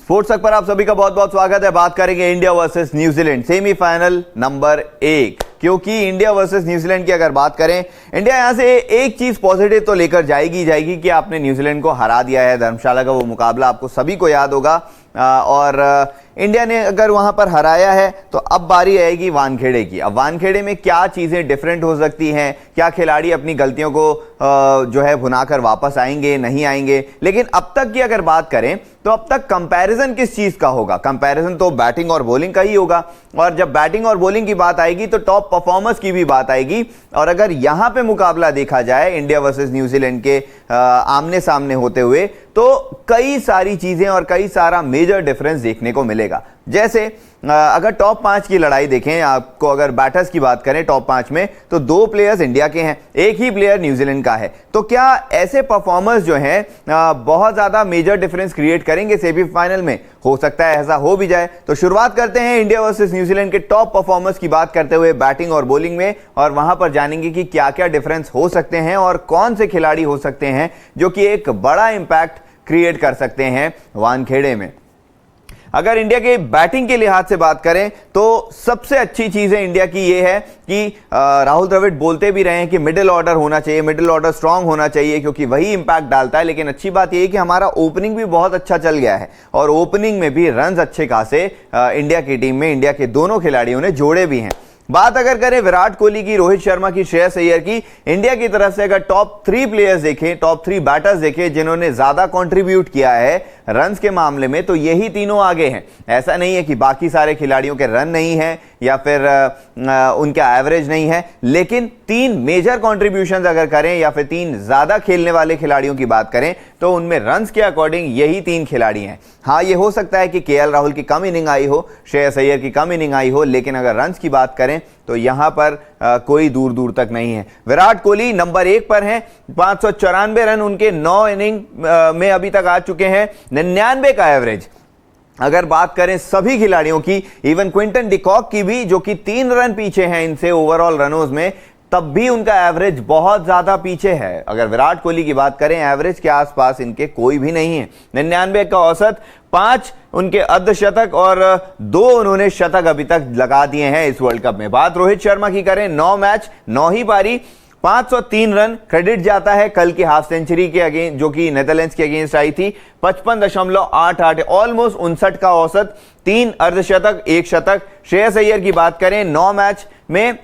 Sports तक पर आप सभी का बहुत बहुत स्वागत है। बात करेंगे India versus New Zealand semifinal number 1, क्योंकि इंडिया वर्सेस न्यूजीलैंड की अगर बात करें, इंडिया यहां से एक चीज पॉजिटिव तो लेकर जाएगी कि आपने न्यूजीलैंड को हरा दिया है। धर्मशाला का वो मुकाबला आपको सभी को याद होगा और इंडिया ने अगर वहां पर हराया है तो अब बारी आएगी वानखेड़े की। अब वानखेड़े में क्या चीजें डिफरेंट हो सकती हैं, क्या खिलाड़ी अपनी गलतियों को जो है भुनाकर वापस आएंगे नहीं आएंगे। लेकिन अब तक की अगर बात करें तो अब तक कंपैरिजन किस चीज का होगा? कंपैरिजन तो बैटिंग और बॉलिंग का ही होगा, और जब बैटिंग और बॉलिंग की बात आएगी तो टॉप परफॉर्मर्स की भी बात आएगी। और अगर यहां पे मुकाबला देखा जाए इंडिया वर्सेस न्यूजीलैंड के आमने सामने होते हुए, तो कई सारी चीजें और कई सारा मेजर डिफरेंस देखने को मिलेगा। जैसे अगर टॉप 5 की लड़ाई देखें, आपको अगर बैटर्स की बात करें टॉप 5 में, तो 2 प्लेयर्स इंडिया के हैं, एक ही प्लेयर न्यूजीलैंड का है। तो क्या ऐसे परफॉर्मर्स जो हैं बहुत ज्यादा मेजर डिफरेंस क्रिएट करेंगे सेमीफाइनल में? हो सकता है ऐसा हो भी जाए। तो शुरुआत करते हैं इंडिया वर्सेस न्यूजीलैंड के टॉप परफॉर्मर्स की बात करते हुए बैटिंग और बॉलिंग में, और वहां पर जानेंगे कि क्या क्या डिफरेंस हो सकते हैं और कौन से खिलाड़ी हो सकते हैं जो कि एक बड़ा इंपैक्ट क्रिएट कर सकते हैं वानखेड़े में। अगर इंडिया के बैटिंग के लिहाज से बात करें तो सबसे अच्छी चीज है इंडिया की ये है कि राहुल द्रविड़ बोलते भी रहे हैं कि मिडिल ऑर्डर होना चाहिए, मिडिल ऑर्डर स्ट्रांग होना चाहिए, क्योंकि वही इंपैक्ट डालता है। लेकिन अच्छी बात यह है कि हमारा ओपनिंग भी बहुत अच्छा चल गया है, और ओपनिंग में भी रन्स अच्छे खासे इंडिया की टीम में इंडिया के दोनों खिलाड़ियों ने जोड़े भी हैं। बात अगर करें विराट कोहली की, रोहित शर्मा की, श्रेयस अय्यर की, इंडिया की तरफ से अगर टॉप 3 प्लेयर्स देखें, टॉप 3 बैटर्स देखें जिन्होंने ज्यादा कंट्रीब्यूट किया है रन्स के मामले में, तो यही तीनों आगे हैं। ऐसा नहीं है कि बाकी सारे खिलाड़ियों के रन नहीं है या फिर उनका एवरेज नहीं है, लेकिन 3 मेजर कंट्रीब्यूशंस अगर करें या फिर 3 ज्यादा खेलने वाले खिलाड़ियों की बात करें तो उनमें रन्स के अकॉर्डिंग यही 3 खिलाड़ी हैं। हाँ, ये हो सकता है कि केएल राहुल की कम इनिंग आई हो, श्रेयस अय्यर की कम इनिंग आई हो, लेकिन अगर रन्स की बात करें तो यहां पर कोई दूर दूर तक नहीं है। विराट कोहली नंबर 1 पर हैं, 594 रन उनके 9 इनिंग में अभी तक आ चुके हैं, 99 का एवरेज। अगर बात करें सभी खिलाड़ियों की, इवन क्विंटन डिकॉक की भी, जो कि 3 रन पीछे हैं इनसे ओवरऑल रनों में, तब भी उनका एवरेज बहुत ज्यादा पीछे है। अगर विराट कोहली की बात करें, एवरेज के आसपास इनके कोई भी नहीं है। 99 का औसत, 5 उनके अर्धशतक और 2 उन्होंने शतक अभी तक लगा दिए हैं इस वर्ल्ड कप में। बात रोहित शर्मा की करें, 9 मैच 9 ही पारी, 503 रन। क्रेडिट जाता है कल की हाफ सेंचुरी के अगेंस्ट, जो कि नेदरलैंड्स के अगेंस्ट आई थी, 55.88, ऑलमोस्ट 59 का औसत, 3 अर्धशतक 1 शतक। श्रेयस अय्यर की बात करें, 9 मैच में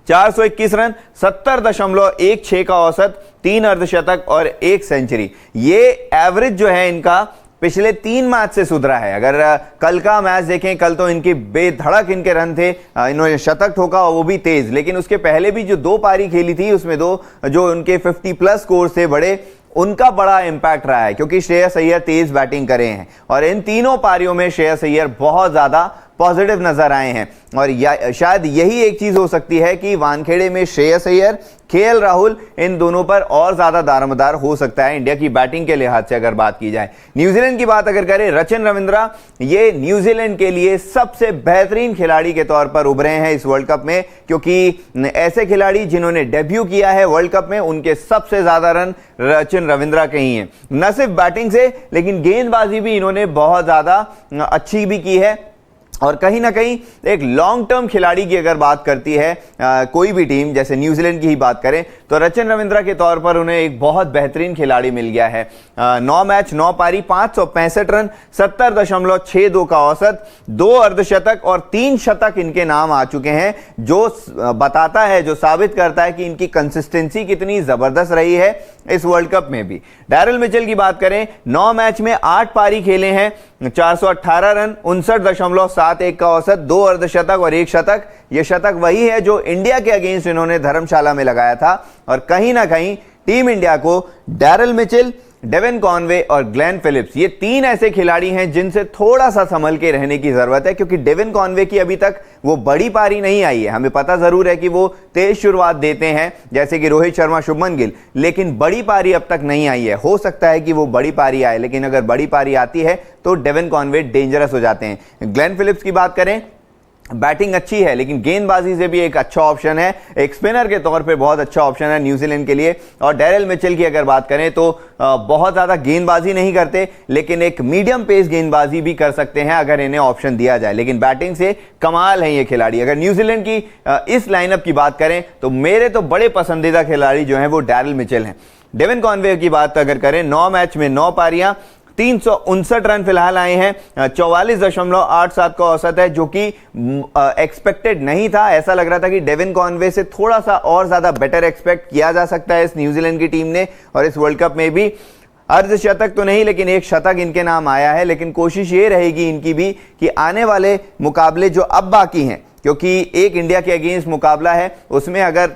421 रन, 70.16 का औसत, 3 अर्धशतक और 1 सेंचुरी। ये एवरेज जो है इनका पिछले 3 मैच से सुधरा है। अगर कल का मैच देखें, कल तो इनके बेधड़क इनके रन थे, इन्होंने शतक ठोका और वो भी तेज। लेकिन उसके पहले भी जो 2 पारी खेली थी उसमें 2 जो उनके 50+ स्कोर थे बड़े, उनका बड़ा इंपैक्ट रहा है, क्योंकि श्रेयस अय्यर तेज बैटिंग करे हैं और इन तीनों पारियों में श्रेयस अय्यर बहुत ज्यादा पॉजिटिव नजर आए हैं। और शायद यही एक चीज हो सकती है कि वानखेड़े में श्रेयस अय्यर, केएल राहुल, इन दोनों पर और ज्यादा दारोमदार हो सकता है इंडिया की बैटिंग के लिहाज से अगर बात की जाए। न्यूजीलैंड की बात अगर करें, रचिन रविंद्रा ये न्यूजीलैंड के लिए सबसे बेहतरीन खिलाड़ी के तौर पर उभरे हैं इस वर्ल्ड कप में, क्योंकि ऐसे खिलाड़ी जिन्होंने डेब्यू किया है वर्ल्ड कप में, उनके सबसे ज्यादा रन रचिन रविंद्रा के ही हैं। न सिर्फ बैटिंग से, लेकिन गेंदबाजी भी इन्होंने बहुत ज्यादा अच्छी भी की है। और कहीं ना कहीं एक लॉन्ग टर्म खिलाड़ी की अगर बात करती है कोई भी टीम, जैसे न्यूजीलैंड की ही बात करें, तो रचिन रविंद्रा के तौर पर उन्हें एक बहुत बेहतरीन खिलाड़ी मिल गया है। 9 मैच 9 पारी, 565 रन, 70.62 का औसत, 2 अर्धशतक और 3 शतक इनके नाम आ चुके हैं, जो बताता है, जो साबित करता है कि इनकी कंसिस्टेंसी कितनी जबरदस्त रही है इस वर्ल्ड कप में भी। डैरिल मिचेल की बात करें, 9 मैच में 8 पारी खेले हैं, 418 रन, 59.71 का औसत, 2 अर्धशतक और 1 शतक। यह शतक वही है जो इंडिया के अगेंस्ट इन्होंने धर्मशाला में लगाया था। और कहीं ना कहीं टीम इंडिया को डैरिल मिचेल, डेविन कॉनवे और ग्लेन फिलिप्स, ये 3 ऐसे खिलाड़ी हैं जिनसे थोड़ा सा संभल के रहने की जरूरत है, क्योंकि डेविन कॉनवे की अभी तक वो बड़ी पारी नहीं आई है। हमें पता जरूर है कि वो तेज शुरुआत देते हैं जैसे कि रोहित शर्मा, शुभमन गिल, लेकिन बड़ी पारी अब तक नहीं आई है। हो सकता है कि वो बड़ी पारी आए, लेकिन अगर बड़ी पारी आती है तो डेविन कॉनवे डेंजरस हो जाते हैं। ग्लेन फिलिप्स की बात करें, बैटिंग अच्छी है लेकिन गेंदबाजी से भी एक अच्छा ऑप्शन है, एक स्पिनर के तौर पे बहुत अच्छा ऑप्शन है न्यूजीलैंड के लिए। और डैरेल मिचेल की अगर बात करें तो बहुत ज़्यादा गेंदबाजी नहीं करते लेकिन एक मीडियम पेस गेंदबाजी भी कर सकते हैं अगर इन्हें ऑप्शन दिया जाए, लेकिन बैटिंग से कमाल है ये खिलाड़ी। अगर न्यूजीलैंड की इस लाइनअप की बात करें तो मेरे तो बड़े पसंदीदा खिलाड़ी जो हैं वो डैरेल मिचेल हैं। डेविन कॉनवे की बात अगर करें, 9 मैच में 9 पारियां, 359 रन फिलहाल आए हैं, 44.87 का औसत है जो कि एक्सपेक्टेड नहीं था। ऐसा लग रहा था कि डेविन कॉनवे से थोड़ा सा और ज्यादा बेटर एक्सपेक्ट किया जा सकता है इस न्यूजीलैंड की टीम ने, और इस वर्ल्ड कप में भी अर्धशतक तो नहीं लेकिन एक शतक इनके नाम आया है। लेकिन कोशिश ये रहेगी इनकी भी कि आने वाले मुकाबले जो अब बाकी हैं, क्योंकि एक इंडिया के अगेंस्ट मुकाबला है, उसमें अगर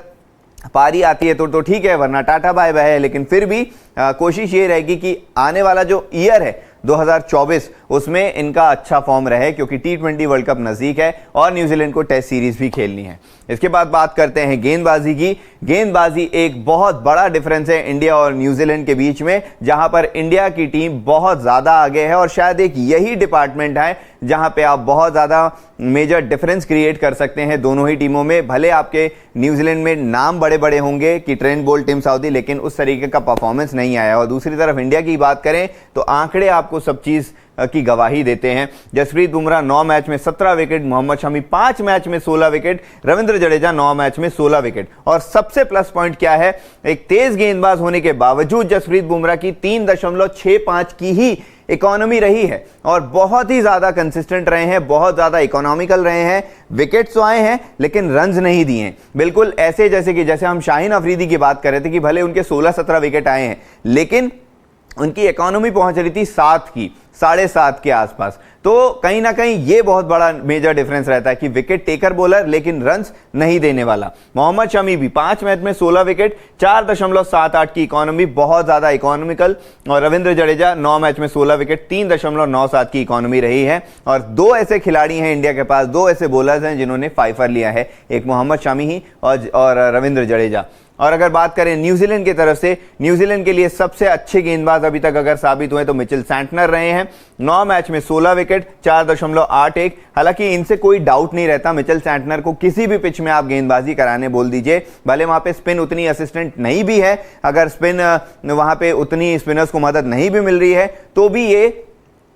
पारी आती है तो ठीक है, वरना टाटा बाय बाय है। लेकिन फिर भी कोशिश ये रहेगी कि आने वाला जो ईयर है 2024 उसमें इनका अच्छा फॉर्म रहे, क्योंकि T20 वर्ल्ड कप नजदीक है और न्यूजीलैंड को टेस्ट सीरीज भी खेलनी है। इसके बाद बात करते हैं गेंदबाजी की। गेंदबाजी एक बहुत बड़ा डिफरेंस है इंडिया और न्यूजीलैंड के बीच में, जहां पर इंडिया की टीम बहुत ज्यादा आगे है और शायद एक यही डिपार्टमेंट है जहां पे आप बहुत ज्यादा मेजर डिफरेंस क्रिएट कर सकते हैं दोनों ही टीमों में। भले आपके न्यूजीलैंड में नाम बड़े बड़े होंगे कि ट्रेंट बोल्ट, टिम साउदी, लेकिन उस तरीके का परफॉर्मेंस नहीं आया। और दूसरी तरफ इंडिया की बात करें तो आंकड़े आपको सब चीज की गवाही देते हैं। जसप्रीत बुमराह 9 मैच में 17 विकेट, मोहम्मद शमी 5 मैच में 16 विकेट, रविंद्र जडेजा 9 मैच में 16 विकेट। और सबसे प्लस पॉइंट क्या है, एक तेज गेंदबाज होने के बावजूद जसप्रीत बुमराह की 3.65 की ही इकोनॉमी रही है और बहुत ही ज्यादा कंसिस्टेंट रहे हैं, बहुत ज्यादा इकोनॉमिकल रहे हैं। विकेट्स तो आए हैं लेकिन रन्स नहीं दिए हैं। बिल्कुल ऐसे जैसे हम शाहीन अफरीदी की बात कर रहे थे कि भले उनके 16-17 विकेट आए हैं लेकिन उनकी इकोनॉमी पहुंच रही थी 7 की, 7.5 के आसपास। तो कहीं ना कहीं ये बहुत बड़ा मेजर डिफरेंस रहता है कि विकेट टेकर बॉलर लेकिन रन्स नहीं देने वाला। मोहम्मद शमी भी 5 मैच में 16 विकेट, 4.78 की इकोनॉमी, बहुत ज्यादा इकोनॉमिकल। और रविंद्र जडेजा 9 मैच में 16 विकेट, 3.97 की इकोनॉमी रही है। और 2 ऐसे खिलाड़ी हैं इंडिया के पास, 2 ऐसे बॉलर्स हैं जिन्होंने 5 लिया है, एक मोहम्मद शमी ही और रविंद्र जडेजा। और अगर बात करें न्यूजीलैंड की तरफ से, न्यूजीलैंड के लिए सबसे अच्छे गेंदबाज अभी तक अगर साबित हुए तो मिचेल सैंटनर रहे हैं। 9 मैच में 16 विकेट, 4.81। हालांकि इनसे कोई डाउट नहीं रहता, मिचेल सैंटनर को किसी भी पिच में आप गेंदबाजी कराने बोल दीजिए, भले वहां पे स्पिन उतनी असिस्टेंट नहीं भी है, अगर स्पिन वहां पे उतनी स्पिनर्स को मदद नहीं भी मिल रही है तो भी ये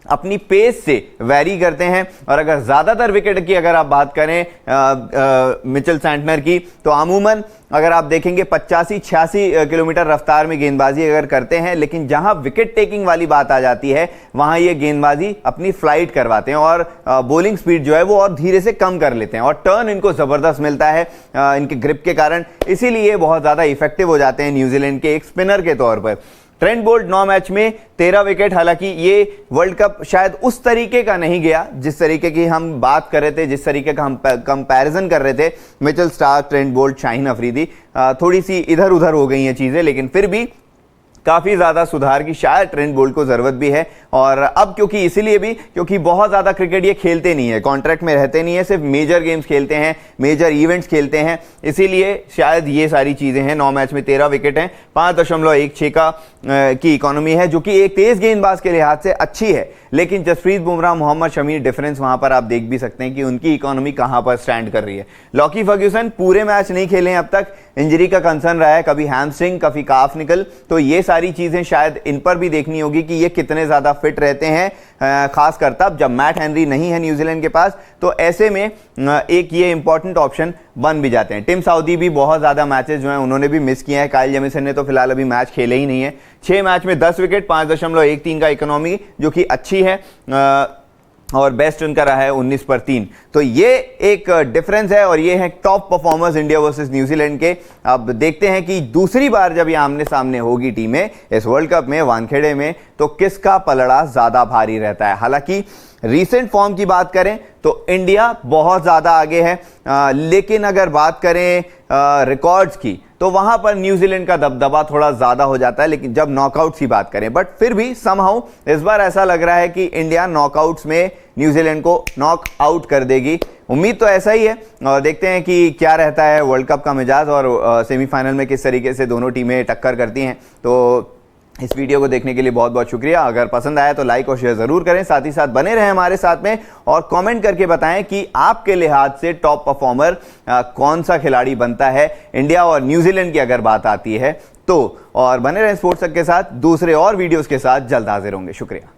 अपनी पेस से वैरी करते हैं। और अगर ज्यादातर विकेट की अगर आप बात करें मिचेल सैंटनर की, तो अमूमन अगर आप देखेंगे 85-86 किलोमीटर रफ्तार में गेंदबाजी अगर करते हैं, लेकिन जहां विकेट टेकिंग वाली बात आ जाती है वहां ये गेंदबाजी अपनी फ्लाइट करवाते हैं और बॉलिंग स्पीड जो है वो और धीरे से कम कर लेते हैं और टर्न इनको जबरदस्त मिलता है इनके ग्रिप के कारण, इसीलिए बहुत ज्यादा इफेक्टिव हो जाते हैं न्यूजीलैंड के एक स्पिनर के तौर पर। ट्रेंट बोल्ट 9 मैच में 13 विकेट, हालांकि ये वर्ल्ड कप शायद उस तरीके का नहीं गया जिस तरीके की हम बात कर रहे थे, जिस तरीके का हम कंपैरिजन कर रहे थे Mitchell Starc, Trent Boult, Shaheen Afridi. थोड़ी सी इधर उधर हो गई हैं चीजें, लेकिन फिर भी काफी ज्यादा सुधार की शायद ट्रेंट बोल्ट को जरूरत भी है। और अब क्योंकि इसीलिए भी क्योंकि बहुत ज्यादा क्रिकेट ये खेलते नहीं है, कॉन्ट्रैक्ट में रहते नहीं है, सिर्फ मेजर गेम्स खेलते हैं, मेजर इवेंट्स खेलते हैं, इसीलिए शायद ये सारी चीजें हैं। 9 मैच में 13 विकेट हैं, 5.16 की इकोनॉमी है, जो कि एक तेज गेंदबाज के लिहाज से अच्छी है। लेकिन जसप्रीत बुमराह, मोहम्मद शमी, डिफरेंस वहां पर आप देख भी सकते हैं कि उनकी इकोनॉमी कहां पर स्टैंड कर रही है। लॉकी फर्ग्यूसन पूरे मैच नहीं खेले हैं अब तक, इंजरी का कंसर्न रहा है, कभी हैमस्ट्रिंग कभी काफ निकल, तो ये सारी चीजें शायद इन पर भी देखनी होगी कि ये कितने ज्यादा फिट रहते हैं, खासकर तब जब मैट हेनरी नहीं है न्यूजीलैंड के पास, तो ऐसे में एक ये इंपॉर्टेंट ऑप्शन बन भी जाते हैं। टिम साउदी भी बहुत ज्यादा मैचेस जो हैं उन्होंने भी मिस किए हैं, काइल जेमिसन ने तो फिलहाल अभी मैच खेले ही नहीं है। 6 मैच में 10 विकेट, 5.13 का इकोनॉमी, जो कि अच्छी है, और बेस्ट उनका रहा है 19 पर 3। तो ये एक डिफरेंस है और ये है top performers India versus New Zealand के। अब देखते हैं कि दूसरी बार जब ये आमने सामने होगी टीमें इस वर्ल्ड कप में वानखेड़े में, तो किसका पलड़ा ज्यादा भारी रहता है। हालांकि रीसेंट फॉर्म की बात करें तो इंडिया बहुत ज्यादा आगे है, लेकिन अगर बात करें रिकॉर्ड्स की तो वहां पर न्यूजीलैंड का दबदबा थोड़ा ज्यादा हो जाता है। लेकिन जब नॉकआउट्स की बात करें, बट फिर भी समहाउ इस बार ऐसा लग रहा है कि इंडिया नॉकआउट्स में न्यूजीलैंड को नॉक आउट कर देगी। उम्मीद तो ऐसा ही है, और देखते हैं कि क्या रहता है वर्ल्ड कप का मिजाज और सेमीफाइनल में किस तरीके से दोनों टीमें टक्कर करती हैं। तो इस वीडियो को देखने के लिए बहुत बहुत शुक्रिया। अगर पसंद आया तो लाइक और शेयर जरूर करें, साथ ही साथ बने रहें हमारे साथ में और कमेंट करके बताएं कि आपके लिहाज से टॉप परफॉर्मर कौन सा खिलाड़ी बनता है इंडिया और न्यूजीलैंड की अगर बात आती है तो। और बने रहें स्पोर्ट्स के साथ, दूसरे और वीडियोस के साथ जल्द हाजिर होंगे। शुक्रिया।